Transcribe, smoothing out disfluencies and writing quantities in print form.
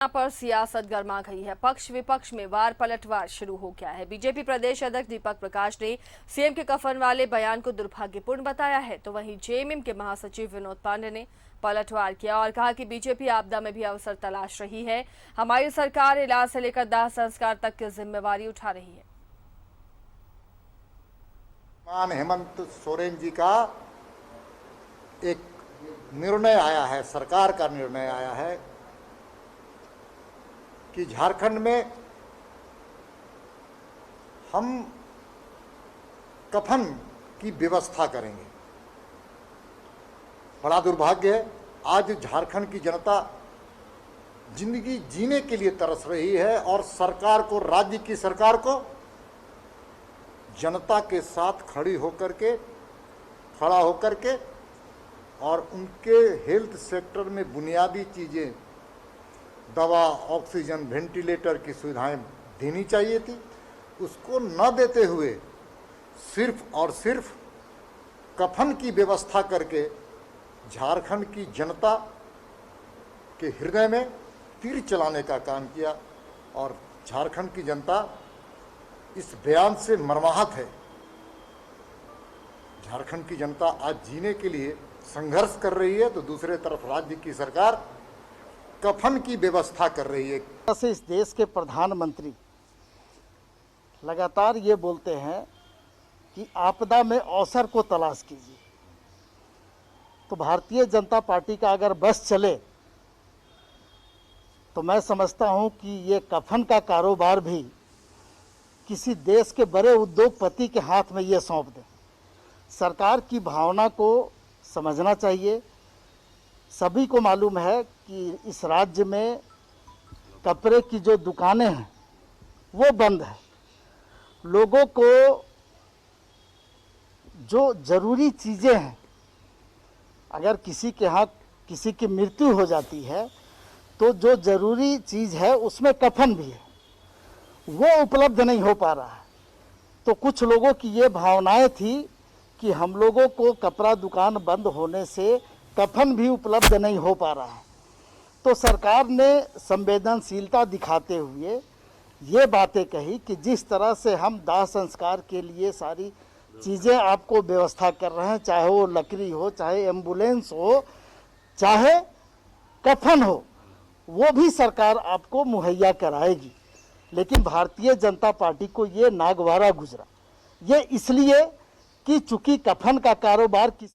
यहाँ पर सियासत गर्मा गई है। पक्ष विपक्ष में वार पलटवार शुरू हो गया है। बीजेपी प्रदेश अध्यक्ष दीपक प्रकाश ने सीएम के कफन वाले बयान को दुर्भाग्यपूर्ण बताया है, तो वहीं जेएमएम के महासचिव विनोद पांडे ने पलटवार किया और कहा कि बीजेपी आपदा में भी अवसर तलाश रही है। हमारी सरकार इलाज से लेकर दाह संस्कार तक की जिम्मेवारी उठा रही है। हेमंत सोरेन जी का एक निर्णय आया है, सरकार का निर्णय आया है कि झारखंड में हम कफन की व्यवस्था करेंगे। बड़ा दुर्भाग्य है, आज झारखंड की जनता जिंदगी जीने के लिए तरस रही है और सरकार को, राज्य की सरकार को जनता के साथ खड़ा होकर के और उनके हेल्थ सेक्टर में बुनियादी चीज़ें, दवा, ऑक्सीजन, वेंटिलेटर की सुविधाएं देनी चाहिए थी, उसको न देते हुए सिर्फ और सिर्फ कफन की व्यवस्था करके झारखंड की जनता के हृदय में तीर चलाने का काम किया। और झारखंड की जनता इस बयान से मर्माहत है। झारखंड की जनता आज जीने के लिए संघर्ष कर रही है, तो दूसरे तरफ राज्य की सरकार कफन की व्यवस्था कर रही है। इस देश के प्रधानमंत्री लगातार ये बोलते हैं कि आपदा में अवसर को तलाश कीजिए, तो भारतीय जनता पार्टी का अगर बस चले तो मैं समझता हूं कि ये कफन का कारोबार भी किसी देश के बड़े उद्योगपति के हाथ में ये सौंप दें। सरकार की भावना को समझना चाहिए। सभी को मालूम है कि इस राज्य में कपड़े की जो दुकानें हैं वो बंद है। लोगों को जो ज़रूरी चीज़ें हैं, अगर किसी के यहाँ किसी की मृत्यु हो जाती है तो जो ज़रूरी चीज़ है उसमें कफन भी है, वो उपलब्ध नहीं हो पा रहा है। तो कुछ लोगों की ये भावनाएं थी कि हम लोगों को कपड़ा दुकान बंद होने से कफन भी उपलब्ध नहीं हो पा रहा है। तो सरकार ने संवेदनशीलता दिखाते हुए ये बातें कही कि जिस तरह से हम दाह संस्कार के लिए सारी चीज़ें आपको व्यवस्था कर रहे हैं, चाहे वो लकड़ी हो, चाहे एम्बुलेंस हो, चाहे कफन हो, वो भी सरकार आपको मुहैया कराएगी। लेकिन भारतीय जनता पार्टी को ये नागवारा गुजरा, ये इसलिए कि चूंकि कफन का कारोबार किस